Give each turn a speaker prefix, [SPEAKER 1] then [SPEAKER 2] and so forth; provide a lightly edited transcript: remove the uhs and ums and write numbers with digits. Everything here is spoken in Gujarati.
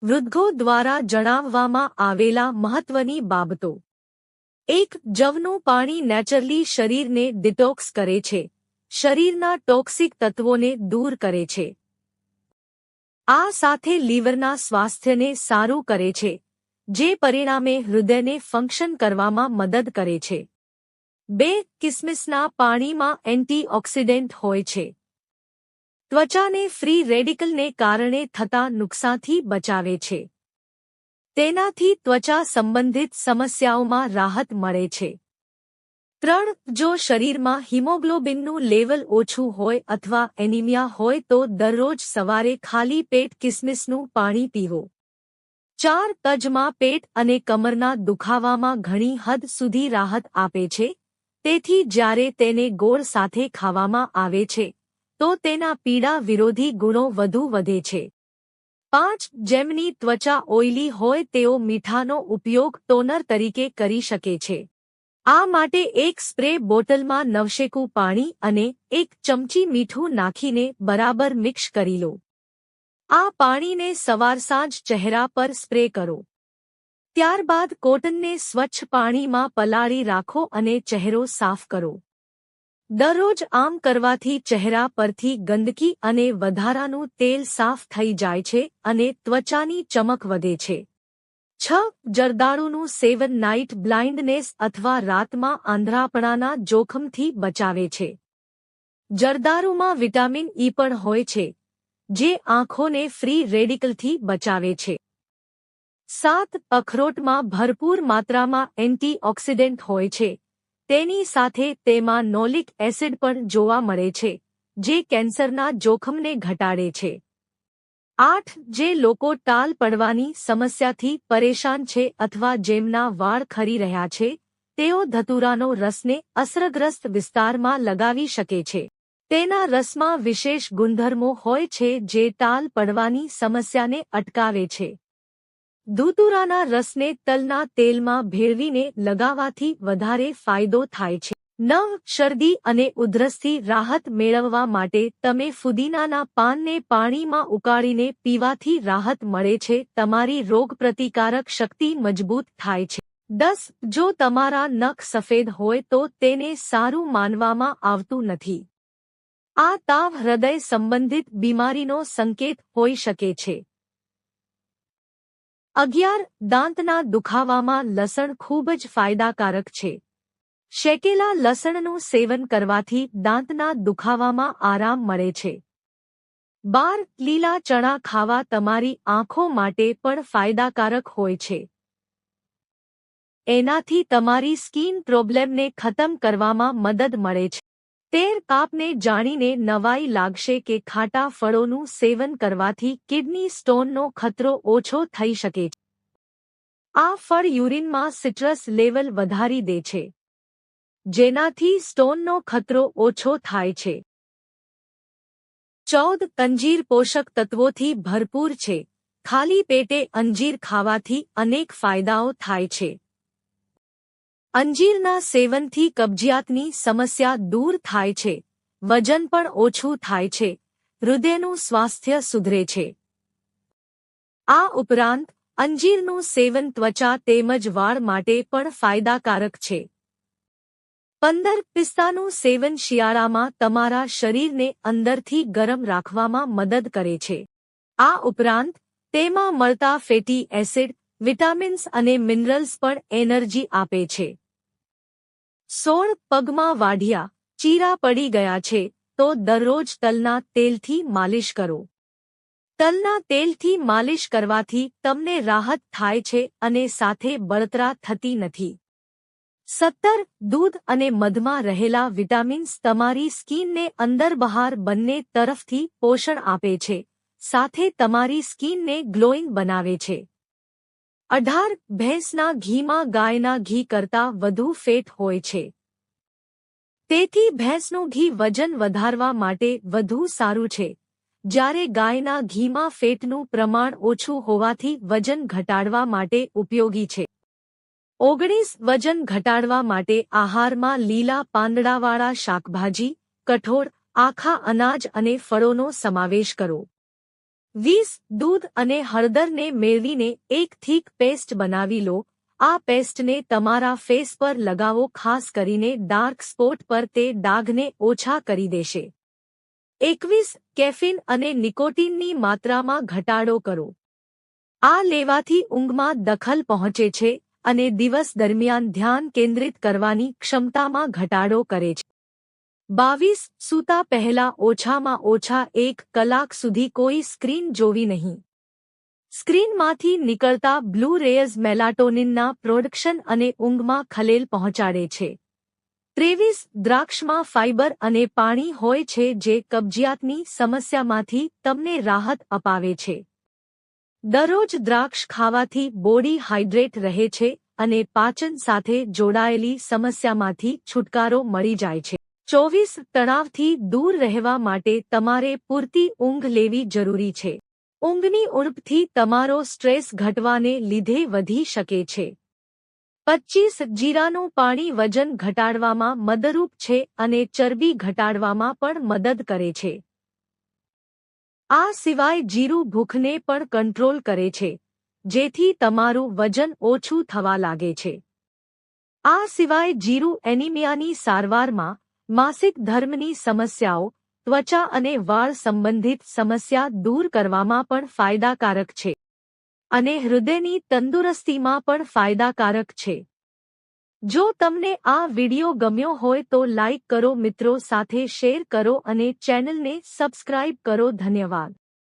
[SPEAKER 1] વૃદ્ધો દ્વારા જણાવવામાં આવેલા મહત્વની બાબતો 1. જવનું પાણી નેચરલી શરીરને ડિટોક્સ કરે છે, શરીરના ટોક્સિક તત્વોને દૂર કરે છે. આ સાથે લીવરના સ્વાસ્થ્યને સારું કરે છે, જે પરિણામે હૃદયને ફંક્શન કરવામાં મદદ કરે છે. 2. કિસમિસના પાણીમાં એન્ટીઓક્સિડન્ટ હોય છે. ત્વચાને ફ્રી રેડિકલને કારણે થતા નુકસાનથી બચાવે છે. તેનાથી ત્વચા સંબંધિત સમસ્યાઓમાં રાહત મળે છે. 3. જો શરીરમાં હિમોગ્લોબિનનું લેવલ ઓછું હોય અથવા એનિમિયા હોય તો દરરોજ સવારે ખાલી પેટ કિસમિસનું પાણી પીવો. 4. તજમાં પેટ અને કમરના દુખાવામાં ઘણી હદ સુધી રાહત આપે છે, તેથી જ્યારે તેને ગોળ સાથે ખાવામાં આવે છે તો તેના પીડા વિરોધી ગુણો વધુ વધે છે. 5. જેમની ત્વચા ઓઇલી હોય તેઓ મીઠાનો ઉપયોગ ટોનર તરીકે કરી શકે છે. આ માટે એક સ્પ્રે બોટલમાં નવશેકું પાણી અને 1 ચમચી મીઠું નાખીને બરાબર મિક્સ કરી લો. આ પાણીને સવાર-સાંજ ચહેરા પર સ્પ્રે કરો. ત્યારબાદ કોટનને સ્વચ્છ પાણીમાં પલાળી રાખો અને ચહેરો સાફ કરો. દરરોજ આમ કરવાથી ચહેરા પરથી ગંદકી અને વધારાનું તેલ સાફ થઈ જાય છે અને ત્વચાની ચમક વધે છે. 6. જરદાળુનું સેવન નાઇટ બ્લાઇન્ડનેસ અથવા રાતમાં આંધળાપણાના જોખમથી બચાવે છે. જરદાળુમાં વિટામિન ઇ પણ હોય છે, જે આંખોને ફ્રી રેડિકલથી બચાવે છે. 7. અખરોટમાં ભરપૂર માત્રામાં એન્ટીઓક્સિડન્ટ હોય છે. તેની સાથે તેમાં નોલિક એસિડ પણ જોવા મળે છે, જે કેન્સરના જોખમને ઘટાડે છે. 8. જે લોકો ટાલ પડવાની સમસ્યાથી પરેશાન છે અથવા જેમના વાળ ખરી રહ્યા છે, તેઓ ધતુરાનો રસને અસરગ્રસ્ત વિસ્તારમાં લગાવી શકે છે. તેના રસમાં વિશેષ ગુણધર્મો હોય છે જે ટાલ પડવાની સમસ્યાને અટકાવે છે. ધતુરાના રસને તલના તેલમાં ભેળવીને લગાવવાથી વધારે ફાયદો થાય છે. 9. શરદી અને ઉધરસથી રાહત મેળવવા માટે તમે ફુદીનાના પાનને પાણીમાં ઉકાળીને પીવાથી રાહત મળે છે. તમારી રોગપ્રતિકારક શક્તિ મજબૂત થાય છે. 10. જો તમારા નખ સફેદ હોય તો તેને સારું માનવામાં આવતું નથી. આ તાવ હૃદય સંબંધિત બીમારીનો સંકેત હોઈ શકે છે. 11. દાંતના દુખાવામાં લસણ ખૂબ જ ફાયદાકારક છે. શેકેલા લસણનું સેવન કરવાથી દાંતના દુખાવામાં આરામ મળે છે. 12. લીલા ચણા ખાવા તમારી આંખો માટે પણ ફાયદાકારક હોય છે. એનાથી તમારી સ્કિન પ્રોબ્લેમને ખતમ કરવામાં મદદ મળે છે. 13. કાપને જાણીને નવાઈ લાગશે કે ખાટા ફળોનું સેવન કરવાથી કિડની સ્ટોનનો ખતરો ઓછો થઈ શકે છે. આ ફળ યુરિનમાં સિટ્રસ લેવલ વધારી દે છે, જેનાથી સ્ટોનનો ખતરો ઓછો થાય છે. 14. અંજીર પોષક તત્વોથી ભરપૂર છે. ખાલી પેટે અંજીર ખાવાથી અનેક ફાયદાઓ થાય છે. અંજીરના સેવનથી કબજિયાતની સમસ્યા દૂર થાય છે, વજન પણ ઓછું થાય છે, હૃદયનું સ્વાસ્થ્ય સુધરે છે. આ ઉપરાંત અંજીરનું સેવન ત્વચા તેમજ વાળ માટે પણ ફાયદાકારક છે. 15. પિસ્તાનું સેવન શિયાળામાં તમારા શરીરને અંદરથી ગરમ રાખવામાં મદદ કરે છે. આ ઉપરાંત તેમાં મળતા ફેટી એસિડ, વિટામિન્સ અને મિનરલ્સ પણ એનર્જી આપે છે. 16. પગમાં વાઢિયા, ચીરા પડી ગયા છે તો દરરોજ તલના તેલથી માલિશ કરો. તલના તેલથી માલિશ કરવાથી તમને રાહત થાય છે અને સાથે બળતરા થતી નથી. 17. દૂધ અને મધમાં રહેલા વિટામિન્સ તમારી સ્કિનને અંદર બહાર બંને તરફથી પોષણ આપે છે, સાથે તમારી સ્કિનને ગ્લોઈંગ બનાવે છે. 18. ભેંસના ઘીમાં ગાયના ઘી કરતાં વધુ ફેટ હોય છે. તેથી ભેંસનું ઘી વજન વધારવા માટે વધુ સારું છે, જ્યારે ગાયના ઘીમાં ફેટનું પ્રમાણ ઓછું હોવાથી વજન ઘટાડવા માટે ઉપયોગી છે. 19. વજન ઘટાડવા માટે આહારમાં લીલા પાંદડાવાળા શાકભાજી, કઠોળ, આખા અનાજ અને ફળોનો સમાવેશ કરો. 20 દૂધ અને હળદરને મેળવીને એક થીક પેસ્ટ બનાવી લો. આ પેસ્ટને તમારા ફેસ પર લગાવો. ખાસ કરીને ડાર્ક સ્પોટ પર તે ડાઘને ઓછા કરી દેશે. 21 કેફીન અને નિકોટીનની માત્રામાં ઘટાડો કરો. આ લેવાથી ઊંઘમાં દખલ પહોંચે છે અને દિવસ દરમિયાન ધ્યાન કેન્દ્રિત કરવાની ક્ષમતામાં ઘટાડો કરે છે. 22 સૂતા પહેલા ઓછામાં ઓછા 1 કલાક સુધી કોઈ સ્ક્રીન જોવી નહીં. સ્ક્રીનમાંથી નીકળતા બ્લુ રેઝ મેલાટોનિનના પ્રોડક્શન અને ઊંઘમાં ખલેલ પહોંચાડે છે. 23 દ્રાક્ષમાં ફાઇબર અને પાણી હોય છે જે કબજિયાતની સમસ્યામાંથી તમને રાહત અપાવે છે. દરરોજ દ્રાક્ષ ખાવાથી બોડી હાઇડ્રેટ રહે છે અને પાચન સાથે જોડાયેલી સમસ્યામાંથી છુટકારો મળી જાય છે. 24 તણાવથી દૂર રહેવા માટે તમારે પૂરતી ઊંઘ લેવી જરૂરી છે. ઊંઘની ઉણપથી તમારો સ્ટ્રેસ ઘટવાને લીધે વધી શકે છે. 25 જીરાનું પાણી વજન ઘટાડવામાં મદદરૂપ છે અને ચરબી ઘટાડવામાં પણ મદદ કરે છે. આ સિવાય જીરું ભૂખને પણ કંટ્રોલ કરે છે, જેથી તમારું વજન ઓછું થવા લાગે છે. આ સિવાય જીરું એનિમિયાની સારવારમાં, માસિક ધર્મની સમસ્યાઓ, ત્વચા અને વાળ સંબંધિત સમસ્યા દૂર કરવામાં પણ ફાયદાકારક છે અને હૃદયની તંદુરસ્તીમાં પણ ફાયદાકારક છે. જો તમને આ વિડિયો ગમ્યો હોય તો લાઇક કરો, મિત્રો સાથે શેર કરો અને ચેનલને સબસ્ક્રાઇબ કરો. ધન્યવાદ.